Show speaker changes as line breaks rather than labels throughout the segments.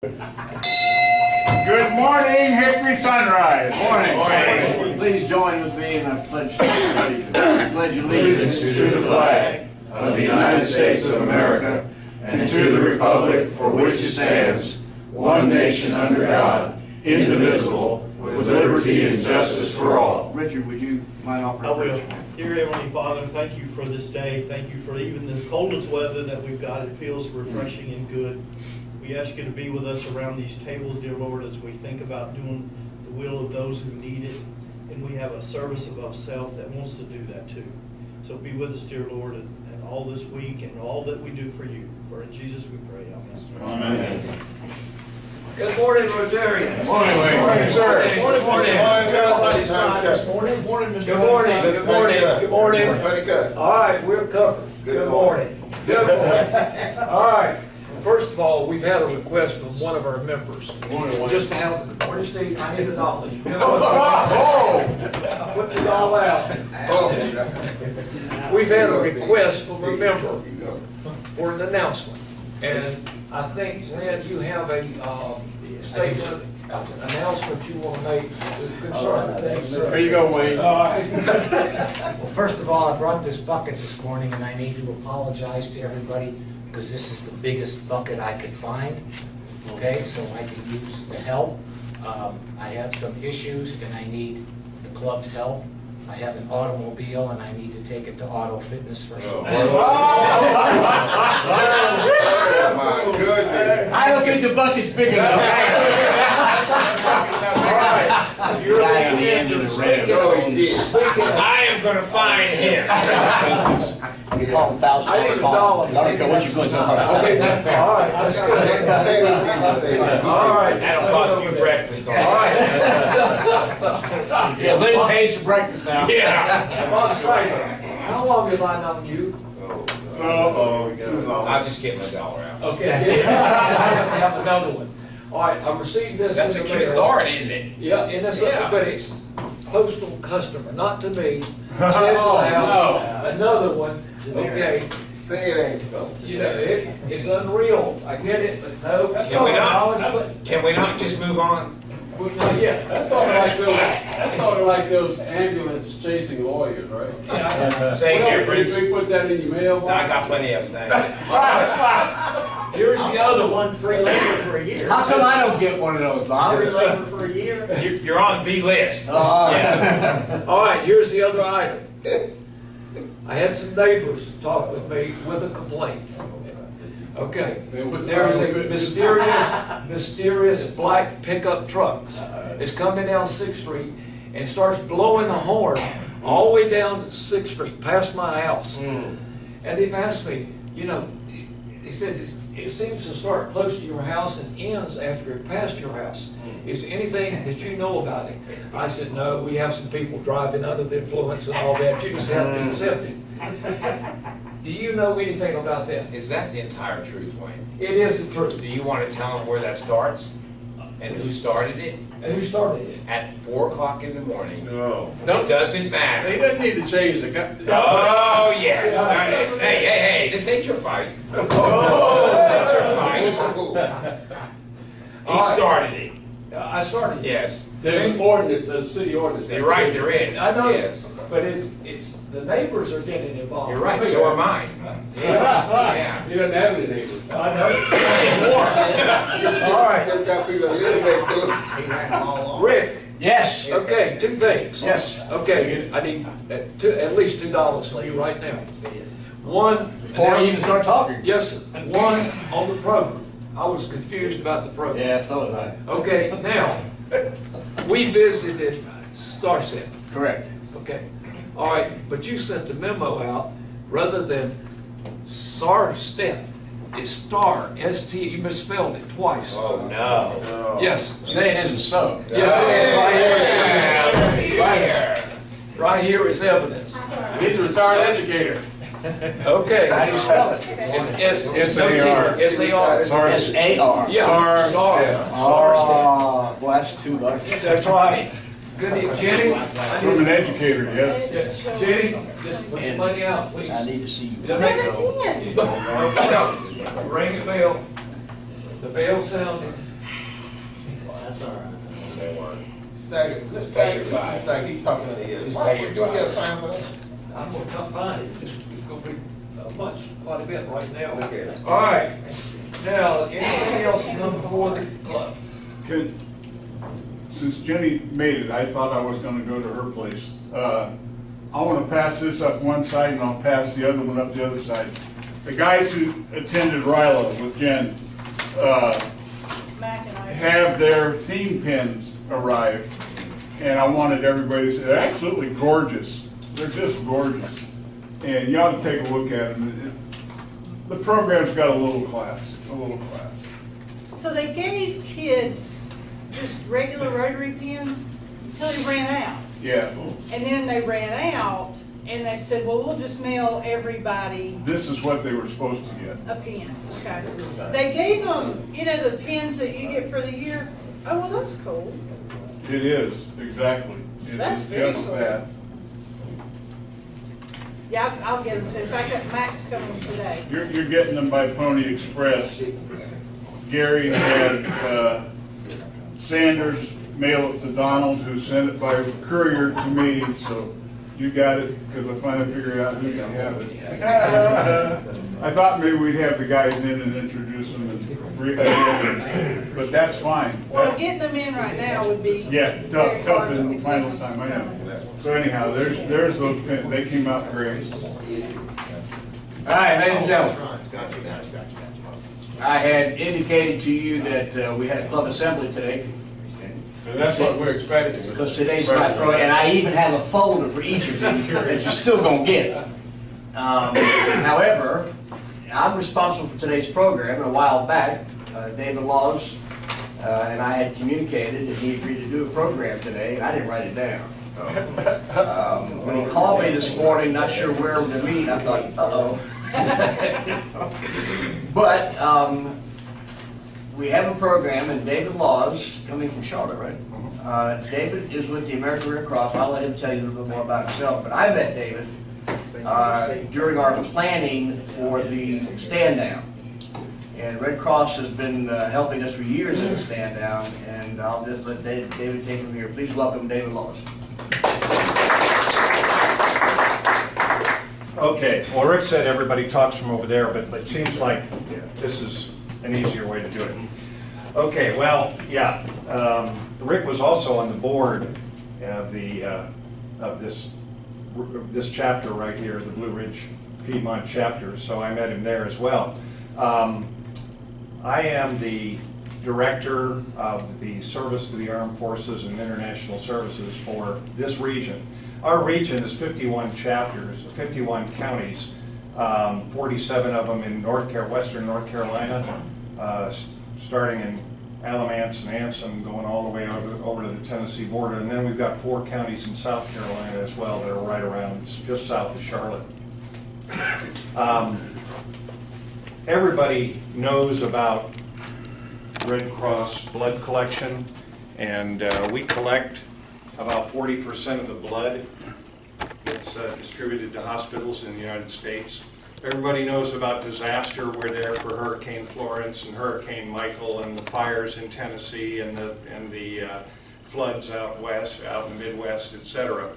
Good morning, Hickory Sunrise.
Morning. Please join with me in a pledge allegiance. I pledge allegiance to the flag of the United States of America and to the republic for which it stands, one nation under God, indivisible, with liberty and justice for all. Richard, would you mind offering?
I will. Dear Heavenly Father, thank you for this day. Thank you for even the coldest weather that we've got. It feels refreshing and good. We ask you to be with us around these tables, dear Lord, as we think about doing the will of those who need it. And we have a service above self that wants to do that too. So be with us, dear Lord, and all this week and all that we do for you. For in Jesus we pray. Amen.
Amen.
Good morning, Rotarians.
Morning, Wayne. Morning, sir.
Morning. Everybody's fine this morning.
Morning, Mr.
Good morning. Good morning. Good morning. All right, we're covered. Good morning. Good morning. All right. First of all, we've had a request from one of our members. Just to have, morning, Steve, I need $1. Put it all out. We've had a request from a member for an announcement. And I think, Lynn, you have a statement, announcement you want to make concerning things.
There you go, Wayne.
Well, first of all, I brought this bucket this morning, and I need to apologize to everybody because this is the biggest bucket I could find, okay, so I can use the help. I have some issues, and I need the club's help. I have an automobile, and I need to take it to Auto Fitness for sure.
Oh, my goodness.
I don't think the bucket's big enough.
You're at the end of the red.
I am going to find him.
You call him $1,000.
I need $1.
I don't care what you're going to do.
Okay, that's fair. All right, that's good. All right.
That'll cost you breakfast.
All right.
Yeah, Lynn pays for breakfast now.
Yeah.
Bob Striker, how long have I known you?
I'll just get my dollar out.
Okay, I have to have another one. All right, I received this.
That's a
in the
cute
mail.
card, isn't it?
Yeah, and that's
Yeah.
up to base. Postal customer, not to me. Sent to the house. Another one. Okay,
Say it ain't so.
you know, it's unreal. I get it, but no.
Can we not just move on?
Not yet.
That's sort of like those ambulance chasing lawyers, right?
Yeah.
Same difference.
We put that in your mailbox.
I got plenty of things.
Here's the other one.
One free labor for a year.
How come I don't get one of those, Bob?
Free labor for a year.
You're on the list. Yeah.
All right, here's the other item. I had some neighbors talk with me with a complaint. Okay, there is a mysterious black pickup truck. It's coming down 6th Street and starts blowing the horn all the way down 6th Street, past my house. And they've asked me, you know, they said it seems to start close to your house and ends after it passed your house. Is there anything that you know about it? I said, no, we have some people driving under the influence and all that. You just have to accept it. Do you know anything about that?
Is that the entire truth, Wayne?
It is the truth.
Do you want to tell them where that starts? And who started it?
And who started it?
At 4 o'clock in the morning.
No.
It doesn't matter.
He doesn't need to change the gun.
Oh, yes. Hey, this ain't your fight. This ain't your fight. He started it.
I started it.
Yes.
There's an ordinance, there's a city ordinance.
You're right, there is.
I know,
Yes.
but it's the neighbors are getting involved.
You're right, so am I. Yeah.
He doesn't have any neighbors.
I know. All right. Rick.
Yes.
Okay, 2 things.
Yes.
Okay, I need at least $2 from you right now. One,
Before I even start talking.
yes, one on the program. I was confused about the program.
Yeah, so was I.
Okay, now, we visited Starset.
Correct.
Okay, all right, but you sent a memo out, rather than Starset, it's Star, S-T, you misspelled it twice.
Oh, no.
Yes.
Say it isn't so.
Yes, it is. Right here is evidence.
He's a retired educator.
Okay.
How do you spell it?
It's S-A-R. S-A-R.
S-A-R.
Yeah. Star.
Oh, well, that's too lucky.
That's right. Good, Jenny?
From an educator, yes.
Jenny, just put the money out, please.
I need to see you.
17.
Ring the bell. The bell sounded. That's all right.
Say word.
Stagger, let's
Stagger
stagger,
five.
let's stagger, he's talking in the ear.
Just
Why
pay your
would you get a
five.
fine for that?
I'm gonna come find it, it's gonna be quite a bit right now.
Okay.
All right, now, anything else come before the club?
Since Jenny made it, I thought I was gonna go to her place. I wanna pass this up one side and I'll pass the other one up the other side. The guys who attended Rilo with Jen, have their theme pins arrived. And I wanted everybody to say, they're absolutely gorgeous. They're just gorgeous. And you ought to take a look at them. The program's got a little class,
So they gave kids just regular rotary pins until they ran out.
Yeah.
And then they ran out and they said, well, we'll just mail everybody
This is what they were supposed to get.
a pin. Okay. They gave them, you know, the pins that you get for the year. Oh, well, that's cool.
It is, exactly. It
That's
is
very
just
cool.
that.
Yeah, I'll get them too. In fact, that Max coming today.
You're getting them by Pony Express. Gary had Sanders mail it to Donald, who sent it by courier to me, so you got it, because I finally figured out who can have it. I thought maybe we'd have the guys in and introduce them, but that's fine.
Well, getting them in right now would be
Yeah,
very
tough
hard
in the
to
final
fix.
time, I know. So anyhow, there's those pins, they came out great.
All right, ladies and gentlemen, I had indicated to you that we had a club assembly today,
And that's what we're expecting.
because today's my program, and I even have a folder for each of you that you're still gonna get. However, I'm responsible for today's program, and a while back, David Laws and I had communicated, and he agreed to do a program today, and I didn't write it down. When he called me this morning, not sure where to meet, I thought, uh-oh. But we have a program, and David Laws, coming from Charlotte, right? David is with the American Red Cross. I'll let him tell you a little bit more about himself, but I met David during our planning for the stand down. And Red Cross has been helping us for years in the stand down, and I'll just let David take from here. Please welcome David Laws.
Okay, well, Rick said everybody talks from over there, but it seems like this is an easier way to do it. Okay, well, yeah, Rick was also on the board of this chapter right here, the Blue Ridge Piedmont chapter, so I met him there as well. I am the director of the Service to the Armed Forces and International Services for this region. Our region is 51 chapters, 51 counties, 47 of them in western North Carolina, starting in Alamance and Anson, going all the way over to the Tennessee border. And then we've got 4 counties in South Carolina as well that are right around, just south of Charlotte. Everybody knows about Red Cross blood collection, and we collect about 40% of the blood that's distributed to hospitals in the United States. Everybody knows about disaster. We're there for Hurricane Florence and Hurricane Michael and the fires in Tennessee and the floods out west, out in the Midwest, etc.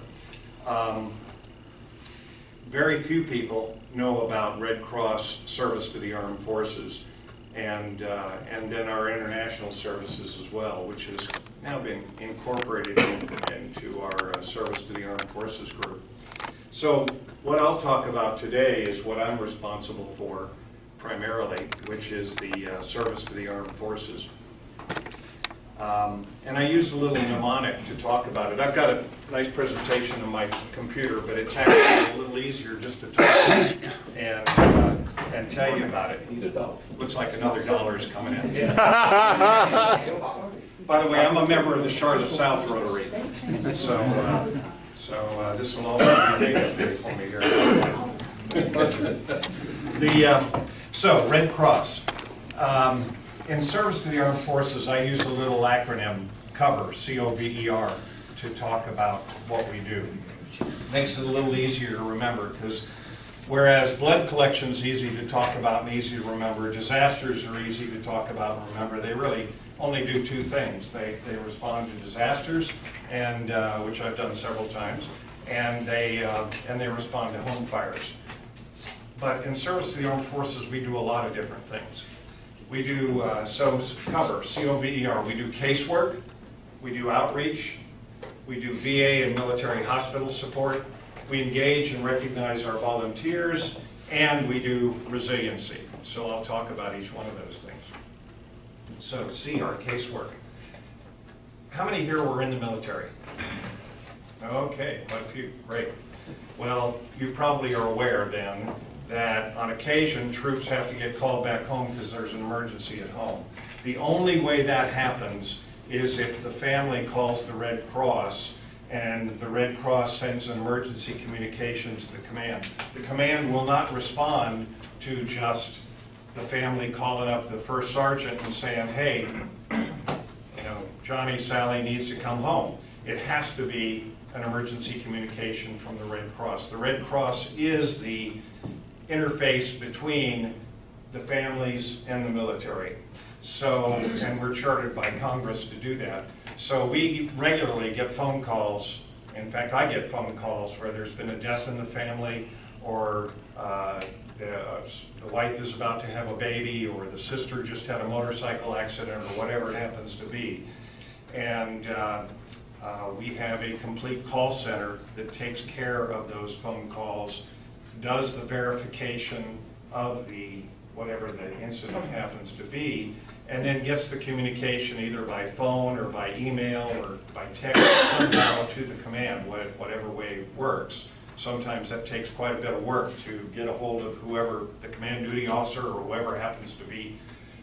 Very few people know about Red Cross service to the armed forces, and then our international services as well, which has now been incorporated into our service to the armed forces group. So what I'll talk about today is what I'm responsible for primarily, which is the service to the armed forces. And I use a little mnemonic to talk about it. I've got a nice presentation on my computer, but it's actually a little easier just to talk and tell you about it. Looks like another dollar is coming in. By the way, I'm a member of the Charlotte South Rotary, so this will all be a big update for me here. So Red Cross. In service to the armed forces, I use a little acronym, COVER, C-O-V-E-R, to talk about what we do. Makes it a little easier to remember, because whereas blood collection is easy to talk about and easy to remember, disasters are easy to talk about and remember. They really only do two things. They respond to disasters, and which I've done several times, and they respond to home fires. But in service to the armed forces, we do a lot of different things. We do cover, C-O-V-E-R. We do casework, we do outreach, we do VA and military hospital support, we engage and recognize our volunteers, and we do resiliency. So I'll talk about each one of those things. So C, our casework. How many here were in the military? Okay, quite a few, great. Well, you probably are aware then that on occasion troops have to get called back home because there's an emergency at home. The only way that happens is if the family calls the Red Cross, and the Red Cross sends an emergency communication to the command. The command will not respond to just the family calling up the first sergeant and saying, hey, you know, Johnny, Sally needs to come home. It has to be an emergency communication from the Red Cross. The Red Cross is the interface between the families and the military. So, and we're chartered by Congress to do that. So we regularly get phone calls. In fact, I get phone calls where there's been a death in the family, or the wife is about to have a baby, or the sister just had a motorcycle accident, or whatever it happens to be. And we have a complete call center that takes care of those phone calls, does the verification of the whatever the incident happens to be, and then gets the communication either by phone or by email or by text somehow to the command, whatever way works. Sometimes that takes quite a bit of work to get a hold of whoever the command duty officer or whoever happens to be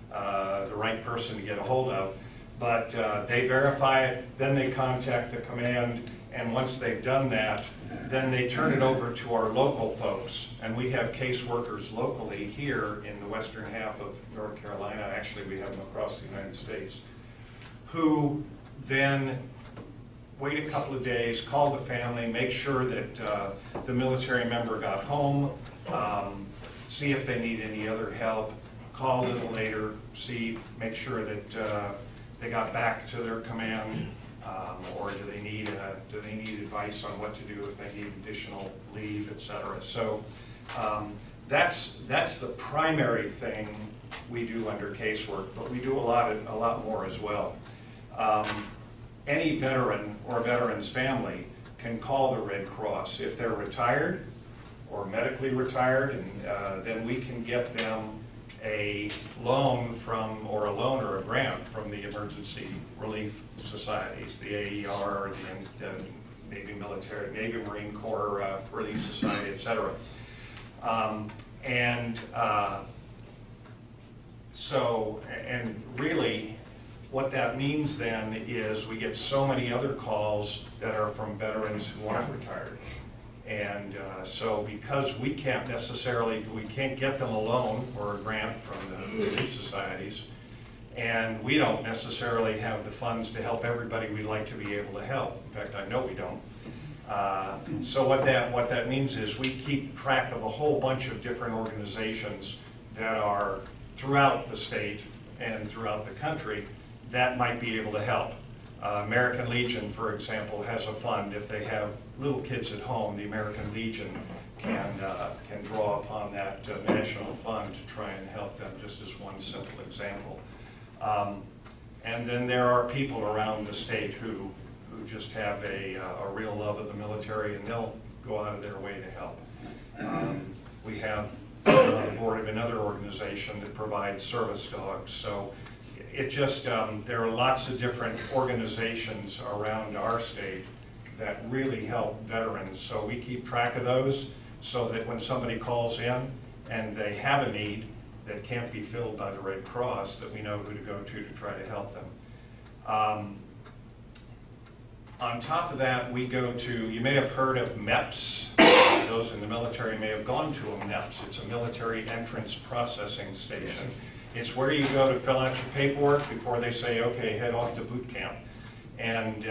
the right person to get a hold of. But they verify it, then they contact the command, and once they've done that, then they turn it over to our local folks. And we have caseworkers locally here in the western half of North Carolina. Actually, we have them across the United States, who then wait a couple of days, call the family, make sure that the military member got home, see if they need any other help, call a little later, make sure that they got back to their command, or do they need advice on what to do if they need additional leave, etc. So that's the primary thing we do under casework, but we do a lot more as well. Any veteran or veteran's family can call the Red Cross if they're retired or medically retired, and then we can get them a loan or a grant from the emergency relief societies, the AER, the Navy Marine Corps Relief Society, etc. And really, what that means then is we get so many other calls that are from veterans who aren't retired. And so because we can't get them a loan or a grant from the relief societies, and we don't necessarily have the funds to help everybody we'd like to be able to help. In fact, I know we don't. So what that means is we keep track of a whole bunch of different organizations that are throughout the state and throughout the country that might be able to help. American Legion, for example, has a fund. If they have little kids at home, the American Legion can draw upon that national fund to try and help them, just as one simple example. And then there are people around the state who just have a real love of the military, and they'll go out of their way to help. We have on the board of another organization that provides service dogs. So it just, there are lots of different organizations around our state that really help veterans. So we keep track of those so that when somebody calls in and they have a need that can't be filled by the Red Cross, that we know who to go to try to help them. On top of that, we go to, you may have heard of MEPS. Those in the military may have gone to a MEPS. It's a military entrance processing station. It's where you go to fill out your paperwork before they say, okay, head off to boot camp. And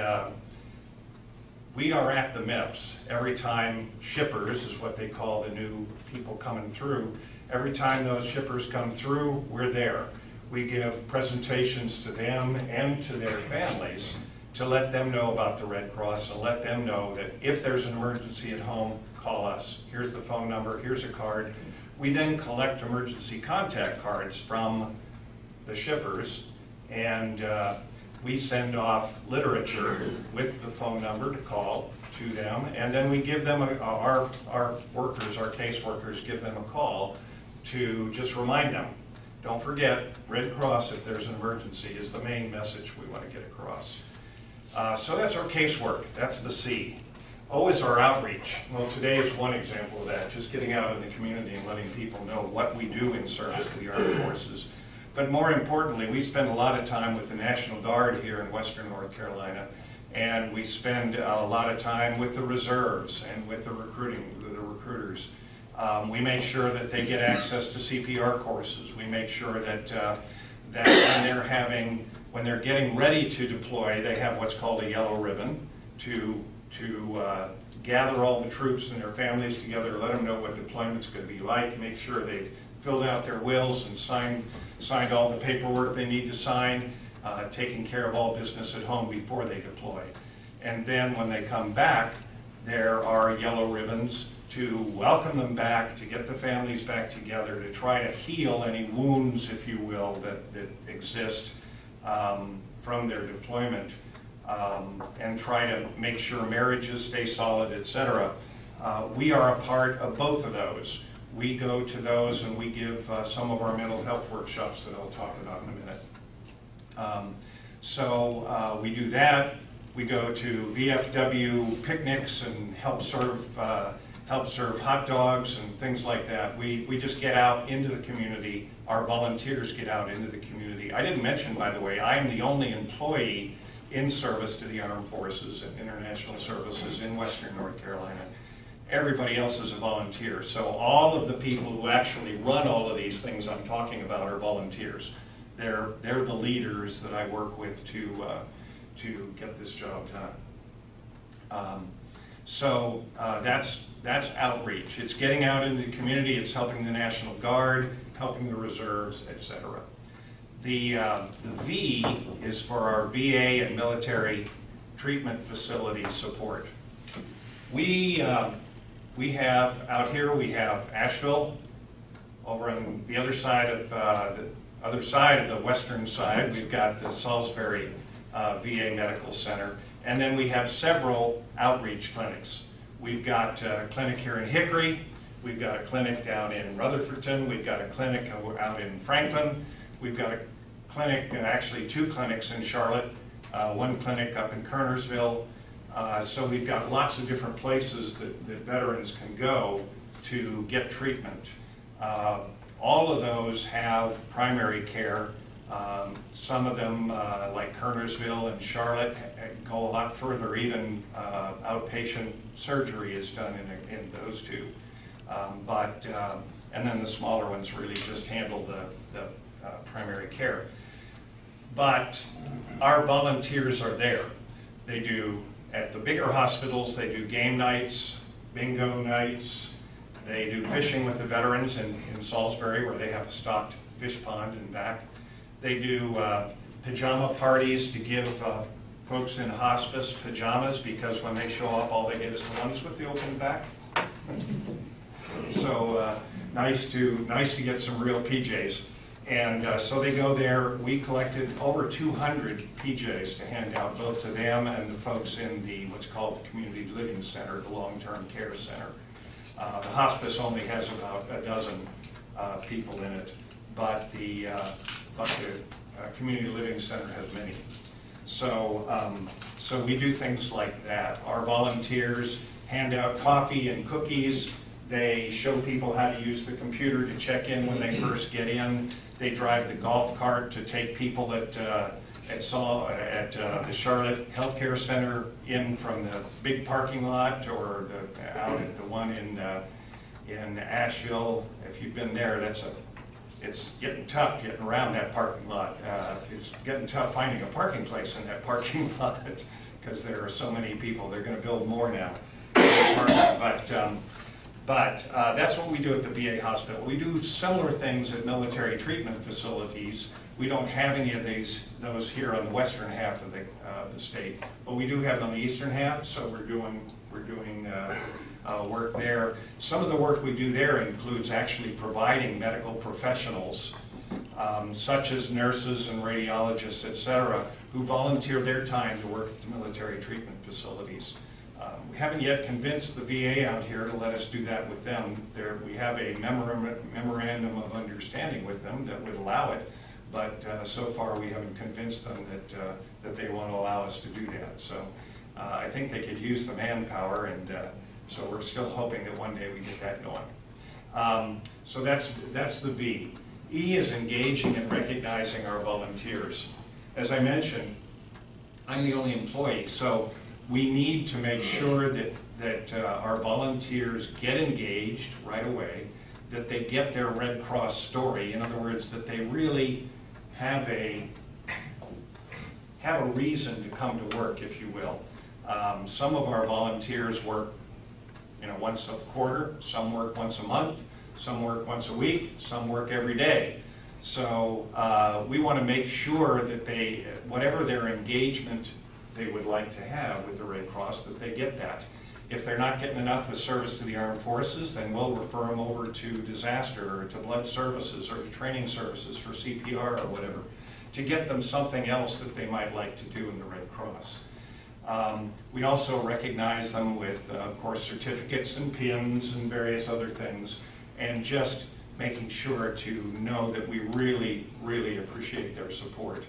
we are at the MEPS every time shippers, is what they call the new people coming through. Every time those shippers come through, we're there. We give presentations to them and to their families to let them know about the Red Cross and let them know that if there's an emergency at home, call us. Here's the phone number, here's a card. We then collect emergency contact cards from the shippers, and we send off literature with the phone number to call to them, and then we give them, our workers, our caseworkers give them a call to just remind them. Don't forget, Red Cross, if there's an emergency, is the main message we want to get across. So that's our casework, that's the C. O is our outreach. Well, today is one example of that, just getting out in the community and letting people know what we do in service to the armed forces. But more importantly, we spend a lot of time with the National Guard here in Western North Carolina, and we spend a lot of time with the reserves and with the recruiters. We make sure that they get access to CPR courses. We make sure that when they're getting ready to deploy, they have what's called a yellow ribbon to gather all the troops and their families together, let them know what deployment's going to be like, make sure they've filled out their wills and signed all the paperwork they need to sign, taking care of all business at home before they deploy. And then when they come back, there are yellow ribbons to welcome them back, to get the families back together, to try to heal any wounds, if you will, that exist from their deployment, and try to make sure marriages stay solid, etc. We are a part of both of those. We go to those and we give some of our mental health workshops that I'll talk about in a minute. So we do that. We go to VFW picnics and help serve hot dogs and things like that. We just get out into the community. Our volunteers get out into the community. I didn't mention, by the way, I am the only employee in service to the armed forces and international services in Western North Carolina. Everybody else is a volunteer. So all of the people who actually run all of these things I'm talking about are volunteers. They're the leaders that I work with to get this job done. So that's outreach. It's getting out into the community. It's helping the National Guard, helping the reserves, etc. The V is for our VA and military treatment facility support. We have out here, we have Asheville. Over on the other side of the western side, we've got the Salisbury VA Medical Center, and then we have several outreach clinics. We've got a clinic here in Hickory. We've got a clinic down in Rutherfordton. We've got a clinic out in Franklin. We've got a clinic, actually two clinics in Charlotte, one clinic up in Kernersville. So we've got lots of different places that veterans can go to get treatment. All of those have primary care. Some of them, like Kernersville and Charlotte, go a lot further. Even outpatient surgery is done in those two. And then the smaller ones really just handle the primary care. But our volunteers are there. They do, at the bigger hospitals, they do game nights, bingo nights. They do fishing with the veterans in Salisbury, where they have a stocked fish pond and back. They do pajama parties to give folks in hospice pajamas, because when they show up, all they get is the ones with the open back. So nice to get some real PJs. And so they go there. We collected over 200 PJs to hand out both to them and the folks in the what's called the Community Living Center, the Long-Term Care Center. The hospice only has about a dozen people in it, but the Community Living Center has many. So, so we do things like that. Our volunteers hand out coffee and cookies. They show people how to use the computer to check in when they first get in. They drive the golf cart to take people at the Charlotte Healthcare Center in from the big parking lot, or out at the one in Asheville. If you've been there, it's getting tough getting around that parking lot. It's getting tough finding a parking place in that parking lot because there are so many people. They're going to build more now. But that's what we do at the VA hospital. We do similar things at military treatment facilities. We don't have any of those here on the western half of the state, but we do have it on the eastern half. So we're doing work there. Some of the work we do there includes actually providing medical professionals, such as nurses and radiologists, etc., who volunteer their time to work at the military treatment facilities. We haven't yet convinced the VA out here to let us do that with them. We have a memorandum of understanding with them that would allow it, but so far we haven't convinced them that they want to allow us to do that. So I think they could use the manpower, and so we're still hoping that one day we get that going. So that's the V. E is engaging and recognizing our volunteers. As I mentioned, I'm the only employee, so we need to make sure that our volunteers get engaged right away, that they get their Red Cross story. In other words, that they really have a reason to come to work, if you will. Some of our volunteers work, once a quarter. Some work once a month. Some work once a week. Some work every day. So we want to make sure that whatever their engagement they would like to have with the Red Cross, that they get that. If they're not getting enough with service to the armed forces, then we'll refer them over to disaster or to blood services or to training services for CPR or whatever, to get them something else that they might like to do in the Red Cross. We also recognize them with, of course, certificates and pins and various other things, and just making sure to know that we really, really appreciate their support.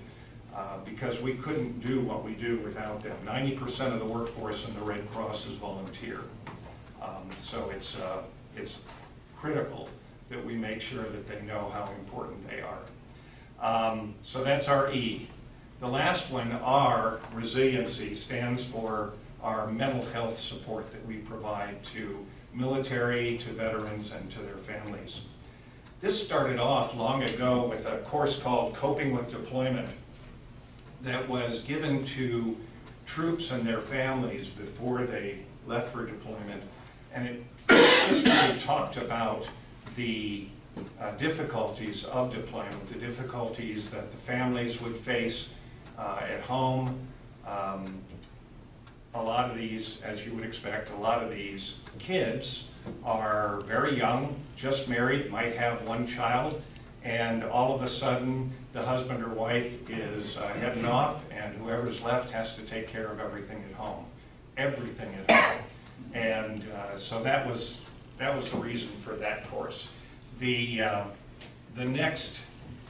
Because we couldn't do what we do without them. 90% of the workforce in the Red Cross is volunteer. So it's critical that we make sure that they know how important they are. So that's our E. The last one, R, resiliency, stands for our mental health support that we provide to military, to veterans, and to their families. This started off long ago with a course called Coping with Deployment that was given to troops and their families before they left for deployment. And it just really talked about the difficulties of deployment, the difficulties that the families would face at home. A lot of these, as you would expect, a lot of these kids are very young, just married, might have one child, and all of a sudden the husband or wife is heading off, and whoever's left has to take care of everything at home. Everything at home. And so that was the reason for that course.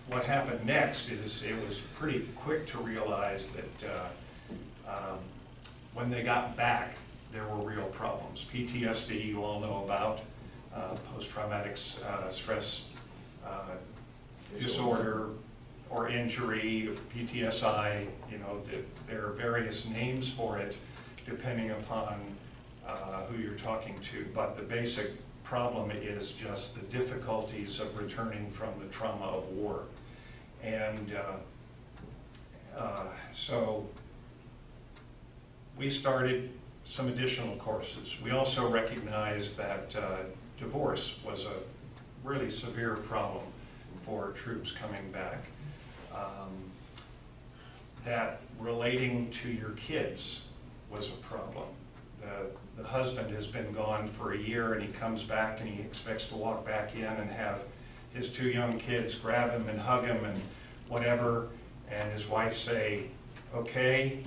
What happened next is it was pretty quick to realize that when they got back, there were real problems. PTSD, you all know about, post-traumatic stress disorder or injury, PTSI, there are various names for it depending upon who you're talking to, but the basic problem is just the difficulties of returning from the trauma of war. And so we started some additional courses. We also recognized that divorce was a really severe problem for troops coming back. That relating to your kids was a problem. The husband has been gone for a year and he comes back and he expects to walk back in and have his two young kids grab him and hug him and whatever, and his wife say, okay,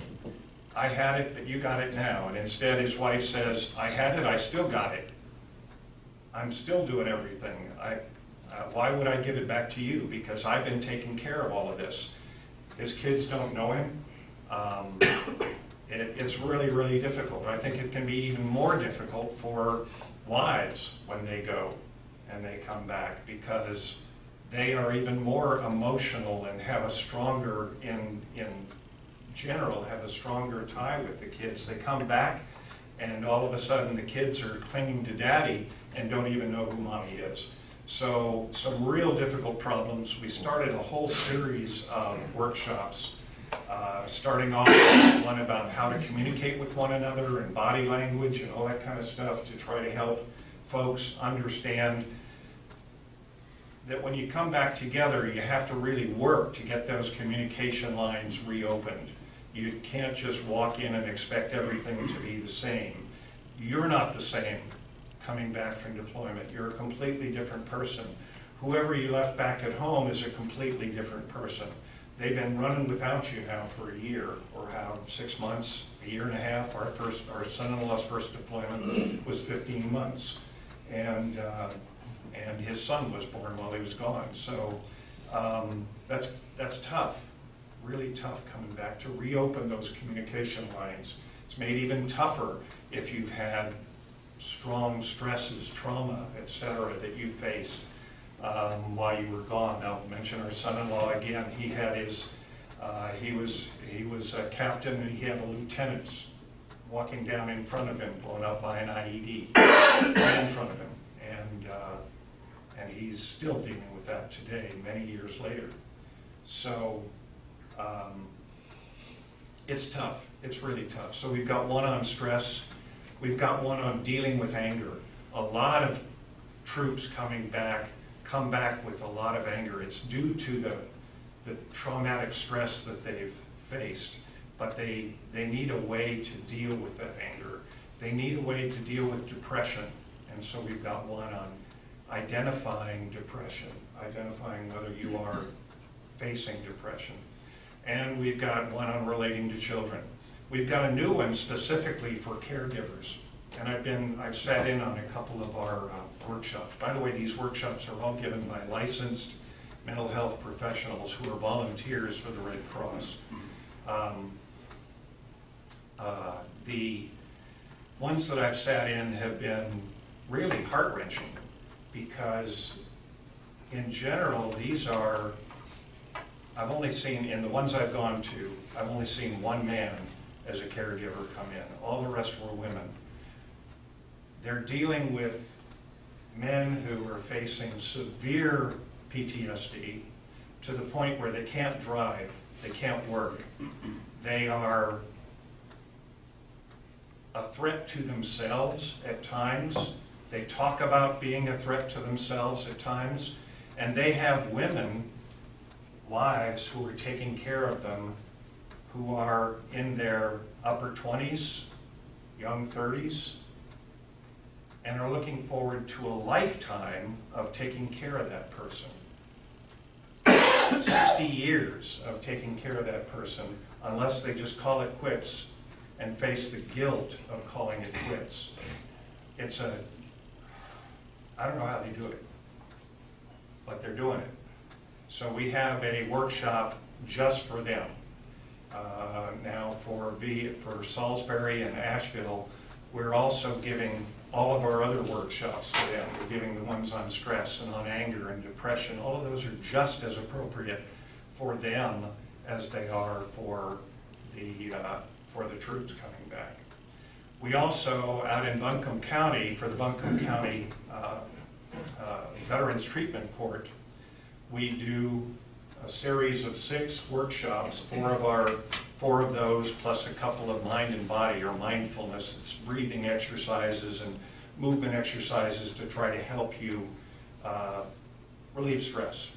I had it, but you got it now. And instead his wife says, I had it, I still got it. I'm still doing everything. Why would I give it back to you? Because I've been taking care of all of this. His kids don't know him. It's really, really difficult. I think it can be even more difficult for wives when they go and they come back, because they are even more emotional and have a stronger, in general, have a stronger tie with the kids. They come back and all of a sudden the kids are clinging to daddy and don't even know who mommy is. So some real difficult problems. We started a whole series of workshops, starting off with one about how to communicate with one another and body language and all that kind of stuff to try to help folks understand that when you come back together, you have to really work to get those communication lines reopened. You can't just walk in and expect everything to be the same. You're not the same coming back from deployment. You're a completely different person. Whoever you left back at home is a completely different person. They've been running without you now for a year, or 6 months, a year and a half. Our son-in-law's first deployment was 15 months. And his son was born while he was gone. So that's tough, really tough coming back to reopen those communication lines. It's made even tougher if you've had strong stresses, trauma, etc., that you faced while you were gone. I'll mention our son-in-law again. He had his, he was a captain, and he had the lieutenants walking down in front of him, blown up by an IED, right in front of him. And he's still dealing with that today, many years later. So it's tough. It's really tough. So we've got one on stress. We've got one on dealing with anger. A lot of troops come back with a lot of anger. It's due to the traumatic stress that they've faced, but they need a way to deal with that anger. They need a way to deal with depression, and so we've got one on identifying depression, identifying whether you are facing depression. And we've got one on relating to children. We've got a new one specifically for caregivers. And I've sat in on a couple of our workshops. By the way, these workshops are all given by licensed mental health professionals who are volunteers for the Red Cross. The ones that I've sat in have been really heart-wrenching, because in general, these are, I've only seen, in the ones I've gone to, I've only seen one man as a caregiver come in. All the rest were women. They're dealing with men who are facing severe PTSD to the point where they can't drive, they can't work. They are a threat to themselves at times. They talk about being a threat to themselves at times, and they have women, wives, who are taking care of them, who are in their upper 20s, young 30s, and are looking forward to a lifetime of taking care of that person. 60 years of taking care of that person, unless they just call it quits and face the guilt of calling it quits. I don't know how they do it, but they're doing it. So we have a workshop just for them. Now for Salisbury and Asheville, we're also giving all of our other workshops for them. We're giving the ones on stress and on anger and depression. All of those are just as appropriate for them as they are for the troops coming back. We also, out in Buncombe County, for the Buncombe County Veterans Treatment Court, we do a series of 6 workshops, 4 of those plus a couple of mind and body or mindfulness. It's breathing exercises and movement exercises to try to help you relieve stress.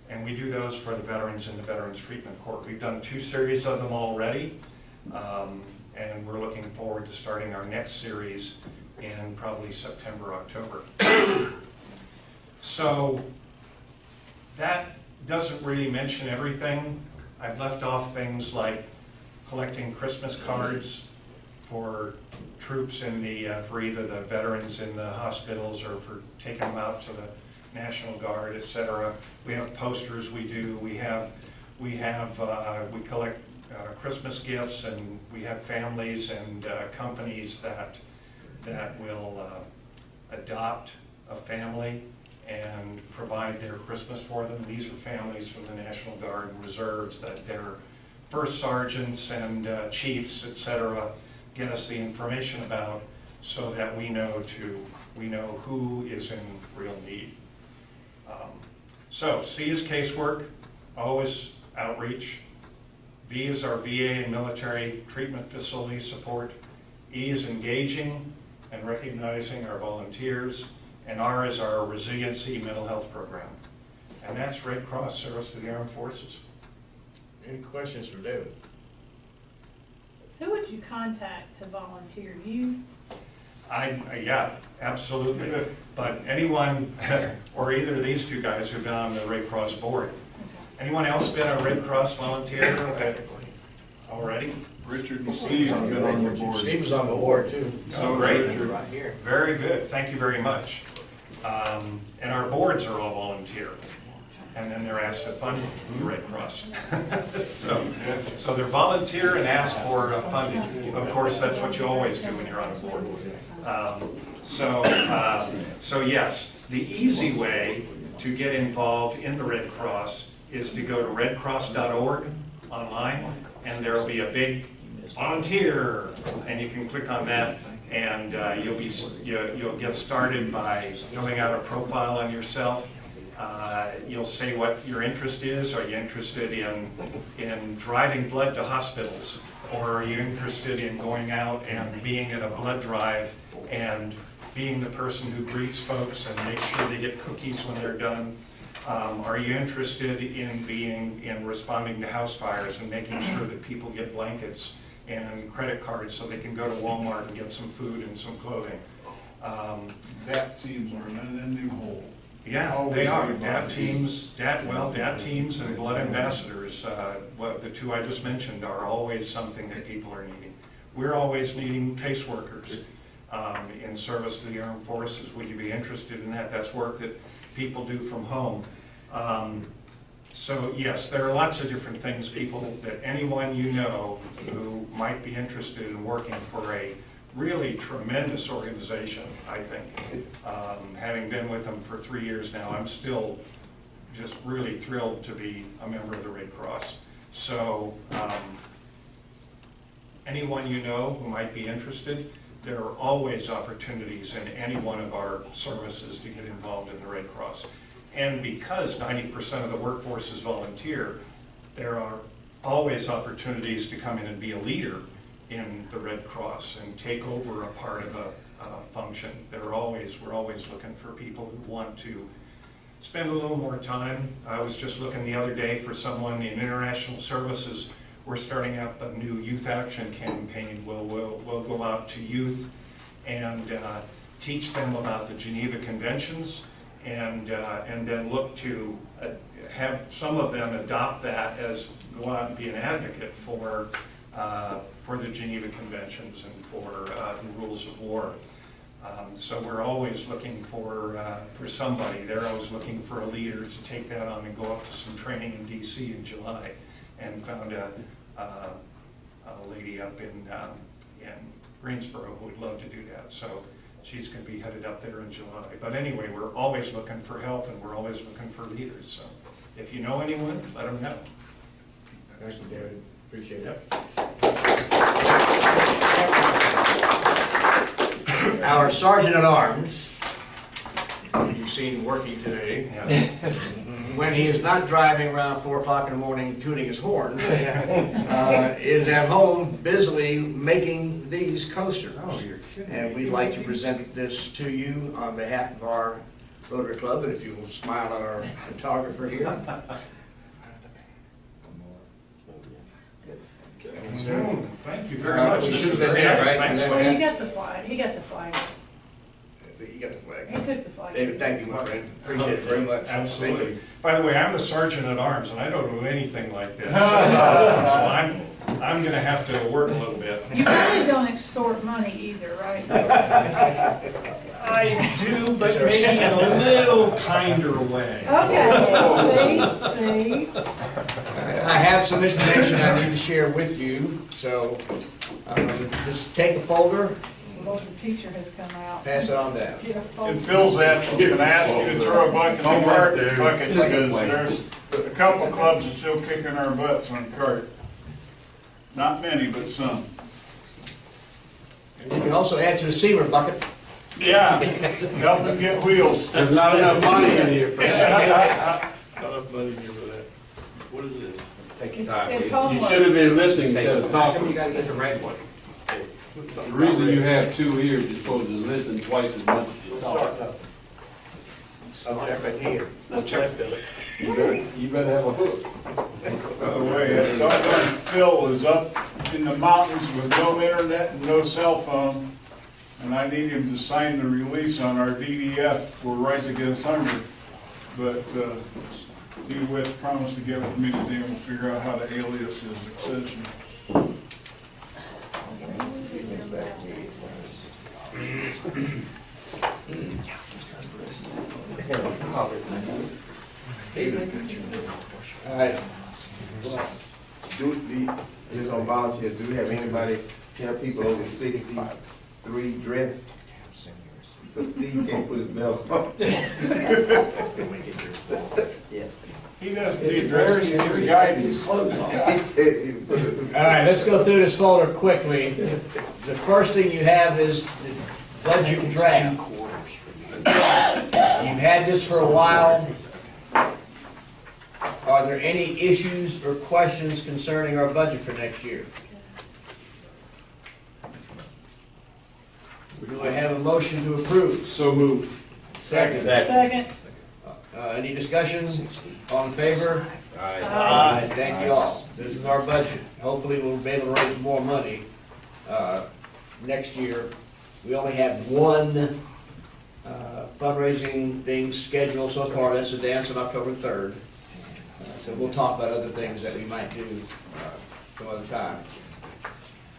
And we do those for the veterans in the Veterans Treatment Court. We've done 2 series of them already, and we're looking forward to starting our next series in probably September, October. So that doesn't really mention everything. I've left off things like collecting Christmas cards for troops in for either the veterans in the hospitals or for taking them out to the National Guard, etc. We have posters we do. We collect Christmas gifts, and we have families and companies that will adopt a family and provide their Christmas for them. These are families from the National Guard and Reserves that their first sergeants and chiefs, etc., get us the information about, so that we know who is in real need. So C is casework, O is outreach, V is our VA and military treatment facility support, E is engaging, and recognizing our volunteers, and R is our resiliency mental health program. And that's Red Cross Service to the Armed Forces.
Any questions for David?
Who would you contact to volunteer? You?
Yeah, absolutely. But anyone, or either of these two guys who've been on the Red Cross board. Anyone else been a Red Cross volunteer already?
Richard and Steve have been on your board.
Steve was on the board too.
So great.
Right here.
Very good. Thank you very much. And our boards are all volunteer. And then they're asked to fund the Red Cross. So they're volunteer and ask for funding. Of course, that's what you always do when you're on a board. So yes, the easy way to get involved in the Red Cross is to go to redcross.org online, and there will be a big volunteer, and you can click on that, and you'll get started by filling out a profile on yourself. You'll say what your interest is. Are you interested in driving blood to hospitals? Or are you interested in going out and being at a blood drive and being the person who greets folks and makes sure they get cookies when they're done? Are you interested in responding to house fires and making sure that people get blankets and credit cards so they can go to Walmart and get some food and some clothing?
DAP teams are an unending hole.
Yeah, they are. DAP teams and blood ambassadors, the two I just mentioned, are always something that people are needing. We're always needing caseworkers in service to the armed forces. Would you be interested in that? That's work that people do from home. So yes, there are lots of different things, that anyone you know who might be interested in working for a really tremendous organization, I think. Having been with them for 3 years now, I'm still just really thrilled to be a member of the Red Cross. So anyone you know who might be interested, there are always opportunities in any one of our services to get involved in the Red Cross. And because 90% of the workforce is volunteer, there are always opportunities to come in and be a leader in the Red Cross and take over a part of a function. We're always looking for people who want to spend a little more time. I was just looking the other day for someone in international services. We're starting up a new youth action campaign. We'll go out to youth and teach them about the Geneva Conventions, and then look to have some of them adopt that as go out and be an advocate for the Geneva Conventions and for the rules of war. So we're always looking for somebody. They're always looking for a leader to take that on and go up to some training in DC in July, and found a lady up in Greensboro who would love to do that. So she's going to be headed up there in July. But anyway, we're always looking for help, and we're always looking for leaders. So if you know anyone, let them know.
Thank you, David. Appreciate it.
Yep.
Our Sergeant at Arms, who you've seen working today, when he is not driving around 4 o'clock in the morning tooting his horn, is at home busily making these coasters.
Oh, you're kidding.
And we'd like to present this to you on behalf of our Rotary Club, and if you will smile at our photographer here.
Thank you very much. This is very
there,
nice.
right?
Thanks.
Well, you got the flag. He got the flags.
You got the flag.
He took the flag.
David, thank you, my friend. Appreciate it very much.
Absolutely. By the way, I'm the sergeant at arms, and I don't do anything like this. So I'm going to have to work a little bit.
You really don't extort money either, right?
I do, but maybe in a little kinder way.
Okay, see?
I have some information I need to share with you, so just take a folder,
Well, the teacher has come out.
pass it on down.
Get a phone.
In Phil's absence, I'm going to ask you to throw a bucket in the cart bucket, because there's a couple clubs that still kicking our butts on cart. Not many, but some.
You can also add to the Seymour bucket.
Yeah, help them get wheels.
There's not enough money in here for that.
Not enough money here for that. What is this?
It's
You
homework.
should have been listening instead of
How come you
talking.
gotta get the red one?
The reason you have two ears, you're supposed to listen twice as much as you
Start
talk.
up. Left and here, that's left of it.
You better have a hook.
By the way, that doggone Phil is up in the mountains with no internet and no cell phone, and I need him to sign the release on our DDF for Rise Against Hunger. But DeWitt promised to get with me today and we'll figure out how to alias his extension.
All right.
Just on volunteers, do we have anybody, people over 63 dress? Because Steve can't put his belt on.
He doesn't need dressing, his guidance.
All right, let's go through this folder quickly. The first thing you have is the budget draft. You've had this for a while. Are there any issues or questions concerning our budget for next year? Do I have a motion to approve?
So moved.
Second.
Second.
Any discussion? All in favor?
Aye.
Thank you all. This is our budget. Hopefully we'll be able to raise more money next year. We only have one fundraising thing scheduled so far. That's the dance on October 3rd. So we'll talk about other things that we might do some other time.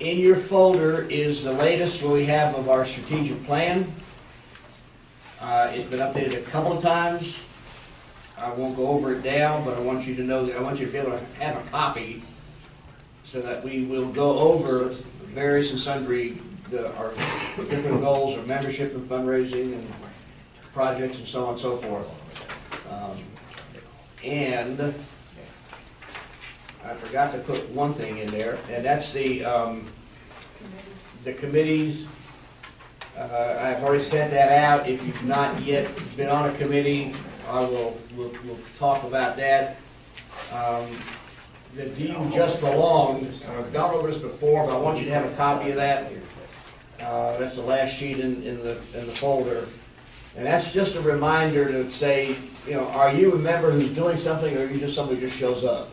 In your folder is the latest what we have of our strategic plan. It's been updated a couple of times. I won't go over it now, but I want you to know that I want you to be able to have a copy so that we will go over various and sundry our different goals, our membership and fundraising and projects and so on and so forth. And I forgot to put one thing in there, and that's the committees. I've already sent that out. If you've not yet been on a committee, we'll talk about that. The Do You Just Belong, I've gone over this before, but I want you to have a copy of that. That's the last sheet in the folder. And that's just a reminder to say, you know, are you a member who's doing something, or are you just somebody who just shows up?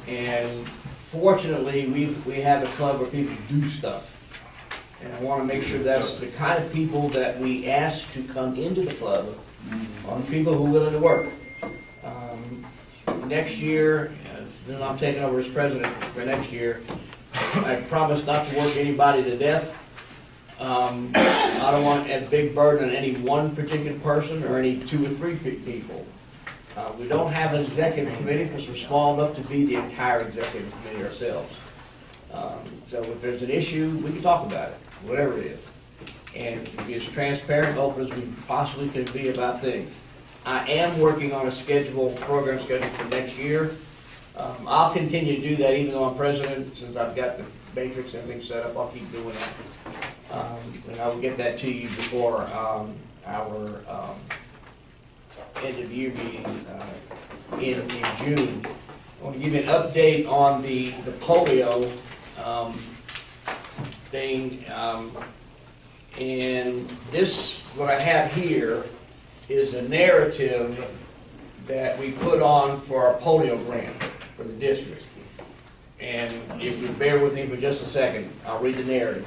And fortunately, we have a club where people do stuff. And I want to make sure that's the kind of people that we ask to come into the club are people who are willing to work. Next year, then I'm taking over as president for next year, I promise not to work anybody to death. I don't want a big burden on any one particular person or any 2 or 3 people. We don't have an executive committee because we're small enough to be the entire executive committee ourselves. So if there's an issue, we can talk about it, whatever it is. And be as transparent and open as we possibly can be about things. I am working on a program schedule for next year. I'll continue to do that even though I'm president, since I've got the matrix and everything set up, I'll keep doing that. And I will get that to you before our end of year meeting in June. I want to give you an update on the polio thing. And this, what I have here, is a narrative that we put on for our polio grant for the district. And if you bear with me for just a second, I'll read the narrative.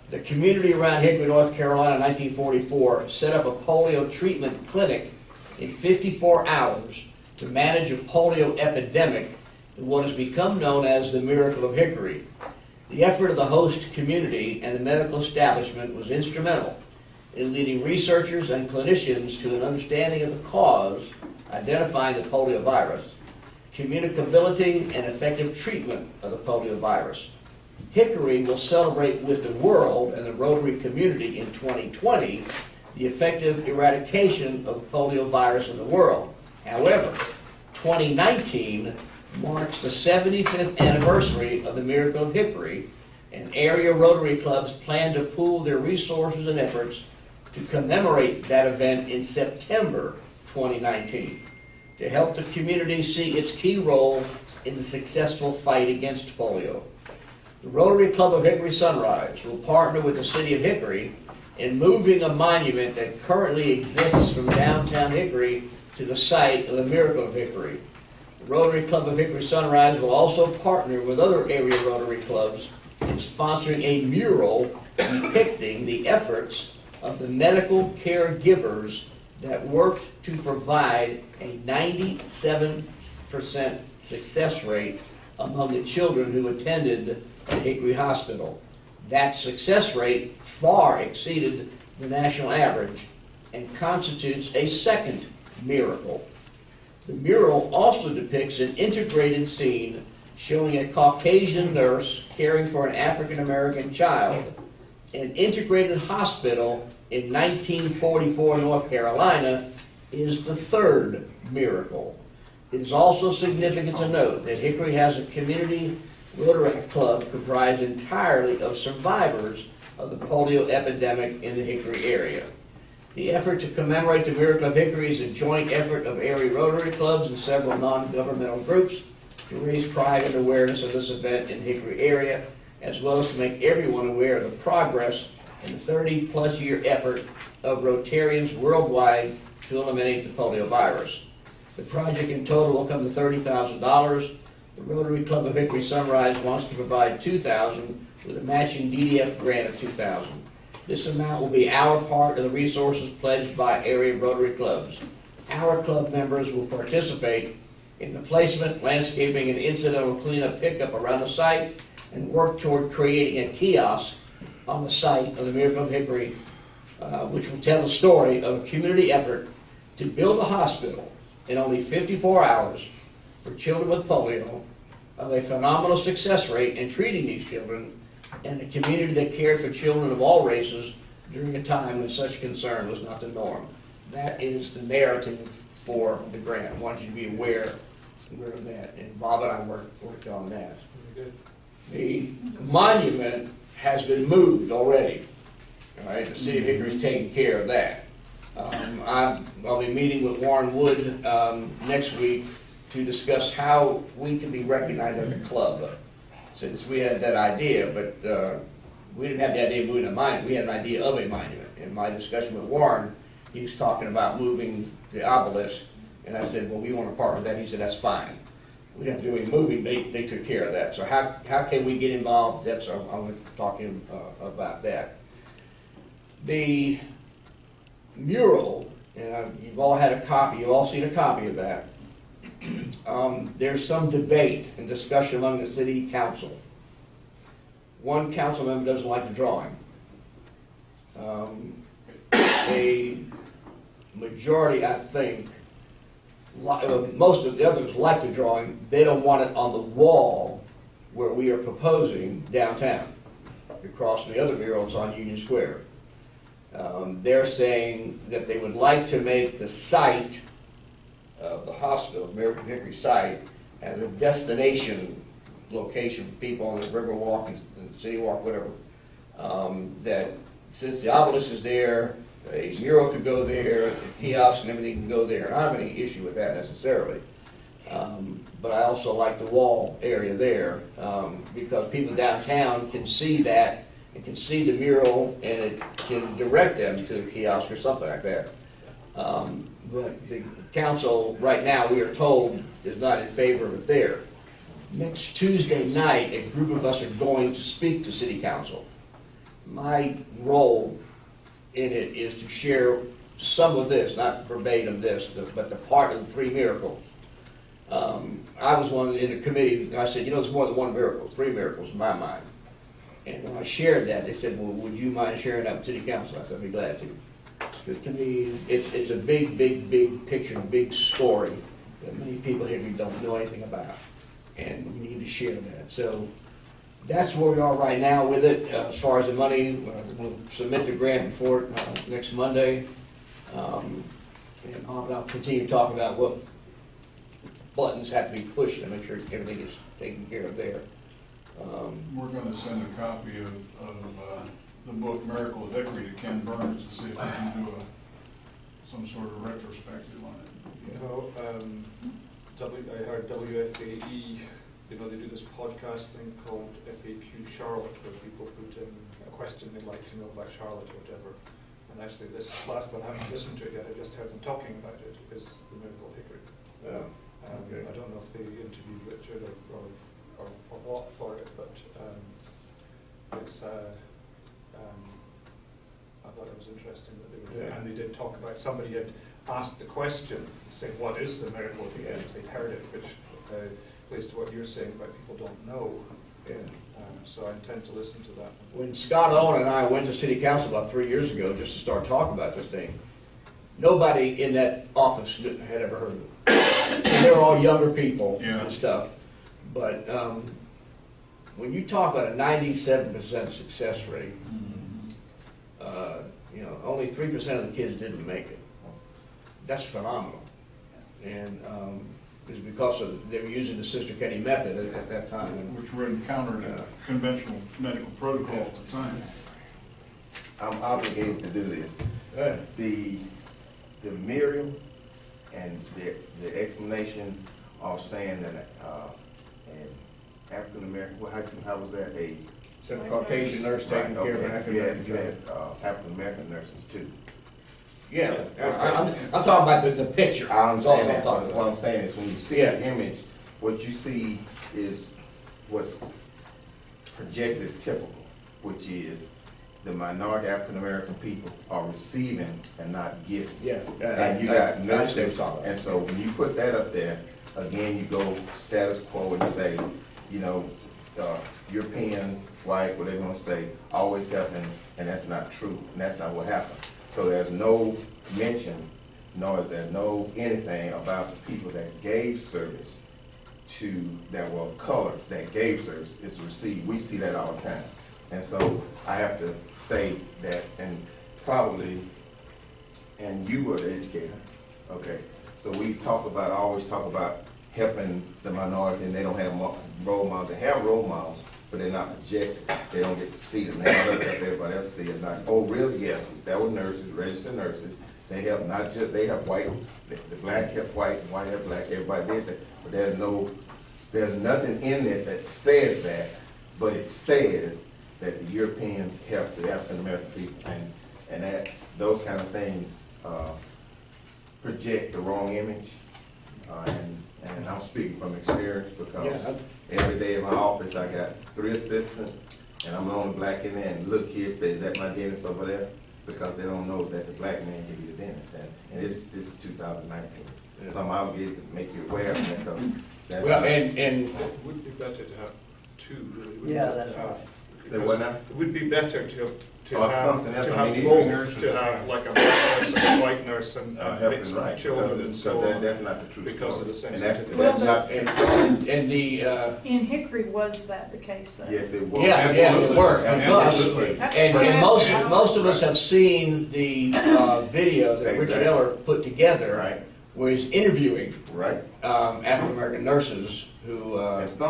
The community around Hickory, North Carolina in 1944 set up a polio treatment clinic in 54 hours to manage a polio epidemic in what has become known as the Miracle of Hickory. The effort of the host community and the medical establishment was instrumental in leading researchers and clinicians to an understanding of the cause, identifying the polio virus, communicability, and effective treatment of the polio virus. Hickory will celebrate with the world and the Rotary community in 2020 the effective eradication of the polio virus in the world. However, 2019 marks the 75th anniversary of the Miracle of Hickory, and area Rotary clubs plan to pool their resources and efforts to commemorate that event in September 2019 to help the community see its key role in the successful fight against polio. The Rotary Club of Hickory Sunrise will partner with the city of Hickory in moving a monument that currently exists from downtown Hickory to the site of the Miracle of Hickory. The Rotary Club of Hickory Sunrise will also partner with other area Rotary clubs in sponsoring a mural depicting the efforts of the medical caregivers that worked to provide a 97% success rate among the children who attended the Hickory Hospital. That success rate far exceeded the national average and constitutes a second miracle. The mural also depicts an integrated scene showing a Caucasian nurse caring for an African American child. An integrated hospital in 1944 North Carolina is the third miracle. It is also significant to note that Hickory has a community Rotary Club comprised entirely of survivors of the polio epidemic in the Hickory area. The effort to commemorate the Miracle of Hickory is a joint effort of area Rotary clubs and several non-governmental groups to raise pride and awareness of this event in the Hickory area, as well as to make everyone aware of the progress in the 30-plus year effort of Rotarians worldwide to eliminate the polio virus. The project in total will come to $30,000. The Rotary Club of Hickory Sunrise wants to provide $2,000 with a matching DDF grant of $2,000. This amount will be our part of the resources pledged by area Rotary clubs. Our club members will participate in the placement, landscaping, and incidental cleanup pickup around the site and work toward creating a kiosk on the site of the Miracle of Hickory, which will tell the story of a community effort to build a hospital in only 54 hours for children with polio, of a phenomenal success rate in treating these children, and a community that cared for children of all races during a time when such concern was not the norm. That is the narrative for the grant. I want you to be aware of that, and Bob and I worked on that. The monument has been moved already. All right, the city of Hickory's taking care of that. I'll be meeting with Warren Wood next week to discuss how we can be recognized as a club. Since we had that idea, but we didn't have the idea of moving a monument. We had an idea of a monument. In my discussion with Warren, he was talking about moving the obelisk, and I said, well, we want to partner with that. He said, that's fine. We didn't have to do any moving. They took care of that. So how can we get involved? That's I'm going to talk to him about that. The mural, and you've all had a copy. You've all seen a copy of that. There's some debate and discussion among the city council. One council member doesn't like the drawing. A majority, I think, most of the others like the drawing. They don't want it on the wall where we are proposing downtown, across the other murals on Union Square. They're saying that they would like to make the site of the hospital, Miracle of Hickory site, as a destination location for people on the River Walk and City Walk, whatever. That since the obelisk is there, a mural could go there, the kiosk and everything can go there. I don't have any issue with that necessarily. But I also like the wall area there because people downtown can see that and can see the mural and it can direct them to the kiosk or something like that. But the council, right now, we are told, is not in favor of it there. Next Tuesday night, a group of us are going to speak to city council. My role in it is to share some of this, not verbatim this, but the part of the three miracles. I was one in the committee, and I said, you know, it's more than one miracle, three miracles in my mind. And when I shared that, they said, well, would you mind sharing that with city council? I said, I'd be glad to. Because to me, it's a big, big, big picture, big story that many people here don't know anything about. And we need to share that. So that's where we are right now with it. As far as the money, we'll submit the grant before next Monday. And I'll continue to talk about what buttons have to be pushed to make sure everything is taken care of there.
We're going to send a copy of the book Miracle of Hickory to Ken Burns to see if we can do some sort of retrospective on it.
You know, I heard WFAE, you know, they do this podcast thing called FAQ Charlotte, where people put in a question they'd like to know about Charlotte or whatever. And actually, this last one, I haven't listened to it yet, I just heard them talking about it, is the Miracle Hickory.
Okay.
I don't know if they interviewed Richard or what for it, but it's, I thought it was interesting that they were doing, and they did talk about, somebody had asked the question, saying, what is the Miracle Hickory? They'd heard it, which plays to what you're saying about people don't know.
Yeah.
So I intend to listen to that.
When Scott Owen and I went to city council about 3 years ago just to start talking about this thing, nobody in that office had ever heard of it. And they were all younger people and stuff. But when you talk about a 97% success rate, you know, only 3% of the kids didn't make it. That's phenomenal. And it's because they were using the Sister Kenny method at that time.
Which were encountered in conventional medical protocol at the time.
I'm obligated to do this. The Miriam and the explanation of saying that an African American, well, how was that a
Caucasian nurse taking care of an African American
you had African American nurses too.
Yeah, I'm talking about the picture.
I understand that, but what I'm saying is when you see an image, what you see is what's projected as typical, which is the minority African American people are receiving and not giving.
Yeah,
and you got nurses, and so when you put that up there, again, you go status quo and say, you know, European, white, whatever you want to say, always helping, and that's not true, and that's not what happened. So there's no mention, nor is there no anything about the people that gave service to, that were of color, that gave service, is received. We see that all the time. And so I have to say that, and probably, and you were the educator, okay? So we talk about, always talk about helping the minority, and they don't have role models. They have role models, but they're not projected. They don't get to see them. They don't let everybody else see it. Not, oh, really? Yeah, that was nurses, registered nurses. They help not just, they have white, the black help white, and white help black, everybody did that. But there's nothing in it that says that, but it says that the Europeans help the African American people, and that those kind of things project the wrong image. And I'm speaking from experience because every day in my office I got 3 assistants, and I'm the only black in there, and little kids say, is that my dentist over there? Because they don't know that the black man can be the dentist. And this is 2019. Yeah. So I'm obligated to make you aware of that because that's
well, and
it would be better to have 2, really.
Yeah, that's right.
Say what now?
It would be better to have
something else.
to have both, to have like a black nurse and a white nurse and mix
right.
children and so on.
That's not the truth.
Because of the same.
And that's not.
And the
In Hickory, was that the case though?
Yes, it was.
yeah, it worked. And most of us have seen the video that Richard Eller put together,
right,
where he's interviewing African American nurses who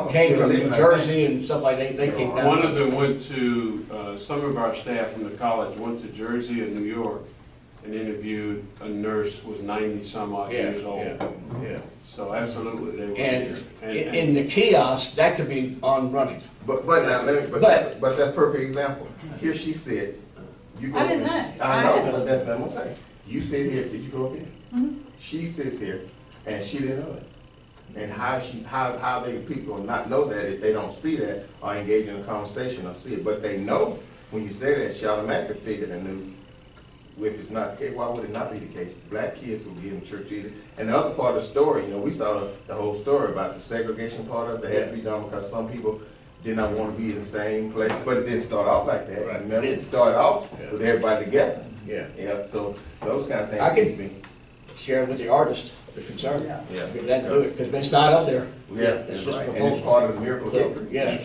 came from New Jersey and stuff like that. They came down.
One of them went to, some of our staff from the college went to Jersey and New York and interviewed a nurse who was 90-some-odd years old.
Yeah.
So absolutely, they were
And
here.
in the kiosk, that could be on running.
But that's a perfect example. Here she sits. You go
I didn't know.
I know, but that's what I'm saying. You sit here. Did you go up here? Mm-hmm. She sits here, and she didn't know it. And how they people not know that if they don't see that or engage in a conversation or see it, but they know when you say that, she automatically figured and knew. If it's not the case, why would it not be the case? Black kids will be in the church either. And the other part of the story, you know, we saw the whole story about the segregation part of it. It had to be done because some people did not want to be in the same place, but it didn't start off like that. Right. Remember, it started off with everybody together. Yeah. So those kind of things.
I could share with the artist the concern. Yeah. If that do it, because it's not up there.
Yeah,
it's
just right. And it's part of the miracle.
Yeah.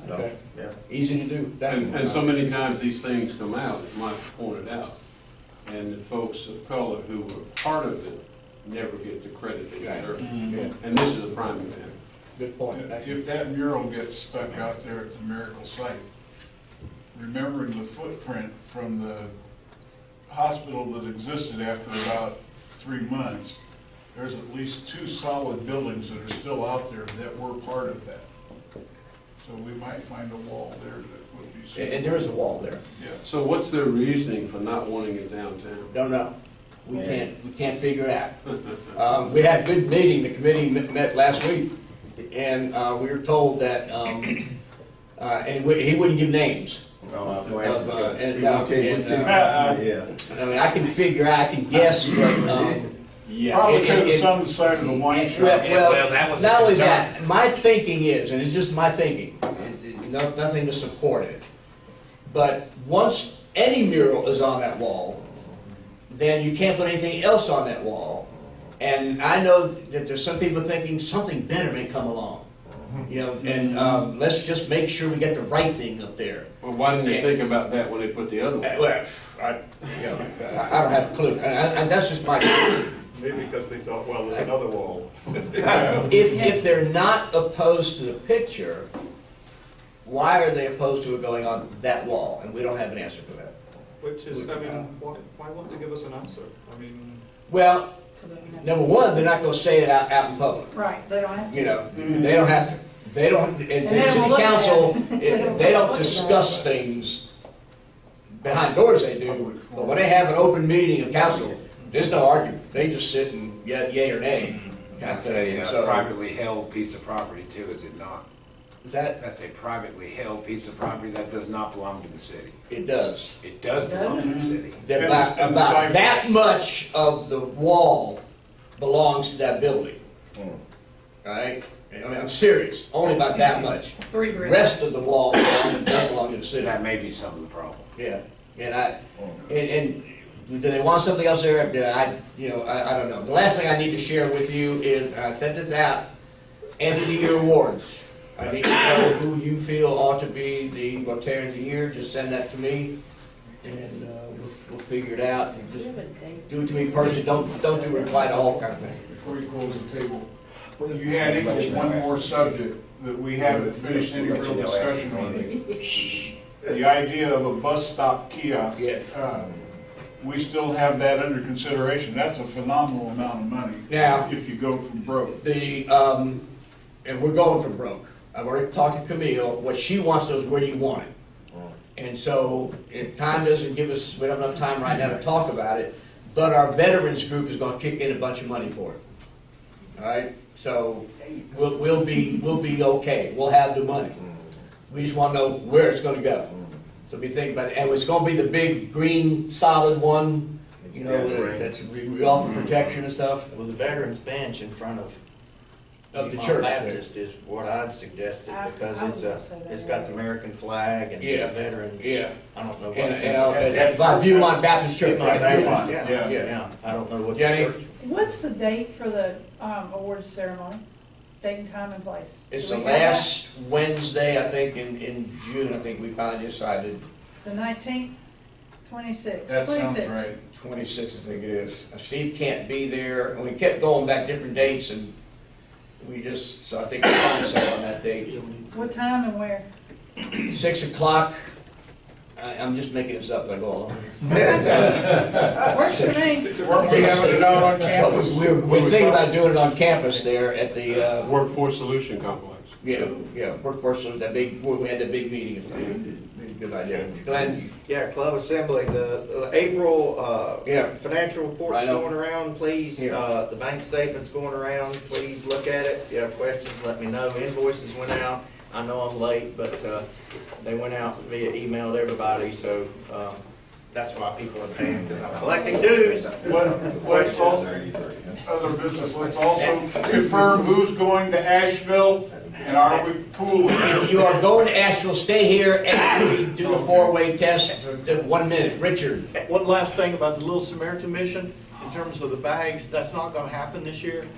Okay.
Yeah.
Easy to do.
And so many times these things come out, as Mike pointed out, and the folks of color who were part of it never get the credit they deserve. And this is a prime example.
Good point.
If that mural gets stuck out there at the miracle site, remembering the footprint from the hospital that existed after about 3 months, there's at least 2 solid buildings that are still out there that were part of that. So we might find a wall there that would be suitable.
And there is a wall there.
Yeah.
So what's their reasoning for not wanting it downtown?
Don't know. We can't figure it out. We had a good meeting, the committee met last week, and we were told that, and he wouldn't give names.
Oh,
I mean, I can figure out, I can guess, but,
Probably because it's on the side of the wine shop.
well, not only that, my thinking is, and it's just my thinking, nothing to support it, but once any mural is on that wall, then you can't put anything else on that wall. And I know that there's some people thinking something better may come along, you know, and let's just make sure we get the right thing up there.
Well, why didn't they think about that when they put the other one?
Well, I don't have a clue, and that's just my opinion.
Maybe because they thought, well, there's another wall.
If they're not opposed to the picture, why are they opposed to it going on that wall? And we don't have an answer for that.
Which is, I mean, why won't they give us an answer? I mean,
Well, number one, they're not gonna say it out in public.
Right, they don't have to.
You know, they don't have to. They don't, and
they don't
city
look at
council,
it.
they don't discuss things behind doors, they do. But when they have an open meeting of council, there's no argument. They just sit and yay or nay.
That's a privately held piece of property too, is it not?
Is that?
That's a privately held piece of property that does not belong to the city.
It does.
It does belong to the city.
About that much of the wall belongs to that building. Right? I mean, I'm serious. Only about that much.
$3 grand.
Rest of the wall doesn't belong to the city.
That may be some of the problem.
Yeah. And do they want something else there? I don't know. The last thing I need to share with you is, I sent this out, end of the year awards. I need to know who you feel ought to be the Rotarian of the Year. Just send that to me, and we'll figure it out. And just do it to me personally. Don't do reply to all kind of things.
Before you close the table, you had one more subject that we haven't finished any real discussion on. The idea of a bus stop kiosk.
Yes.
We still have that under consideration. That's a phenomenal amount of money.
Now,
if you go from broke.
And we're going from broke. I've already talked to Camille. What she wants to know is, where do you want it? And so, if time doesn't give us, we don't have enough time right now to talk about it, but our veterans group is going to kick in a bunch of money for it. All right? So, we'll be okay. We'll have the money. We just want to know where it's going to go. So be thinking about it. And it's going to be the big green solid one, you know, that's we offer protection and stuff.
Well, the veterans bench in front of
the church there.
Baptist is what I'd suggested, because it's got the American flag and the veterans.
Yeah.
I don't know
And by Viewline Baptist Church.
Yeah. I don't know what the
Jenny?
church.
What's the date for the awards ceremony? Date and time and place?
It's
Do
the
we have that?
last Wednesday, I think, in June, I think we finally decided.
The 19th, 26th.
That sounds
26th.
right.
26th, I think it is. Steve can't be there, and we kept going back different dates, and so I think we finally settled on that date.
What time and where?
6 o'clock. I'm just making this up as I go along.
Works for me.
We having it out on campus.
We're thinking about doing it on campus there at the,
Workforce Solution Complex.
Workforce, that big, we had that big meeting. Good idea. Glenn?
Yeah, Club Assembly, the April financial report's
Right on.
going around, please.
Yeah.
The bank statement's going around, please look at it. If you have questions, let me know. Invoices went out. I know I'm late, but they went out via email to everybody, so that's why people are paying, because I'm collecting dues.
Let's also, other business, let's also confirm who's going to Asheville, and are we pooling?
If you are going to Asheville, stay here and we do the four-way test for 1 minute. Richard?
One last thing about the Little Samaritan Mission, in terms of the bags, that's not gonna happen this year,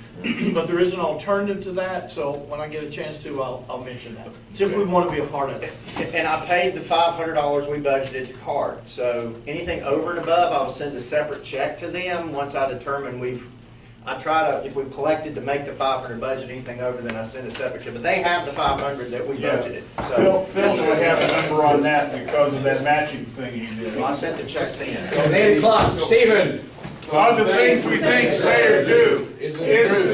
but there is an alternative to that, so when I get a chance to, I'll mention that. If we wanna be a part of it. And I paid the $500 we budgeted to card, so anything over and above, I'll send a separate check to them once I determine I try to, if we've collected to make the 500 budget, anything over, then I send a separate check, but they have the 500 that we budgeted, so.
Phil should have a number on that because of that matching thing he did.
I sent the checks in.
It's 8 o'clock. Stephen?
All the things we think, say, or do isn't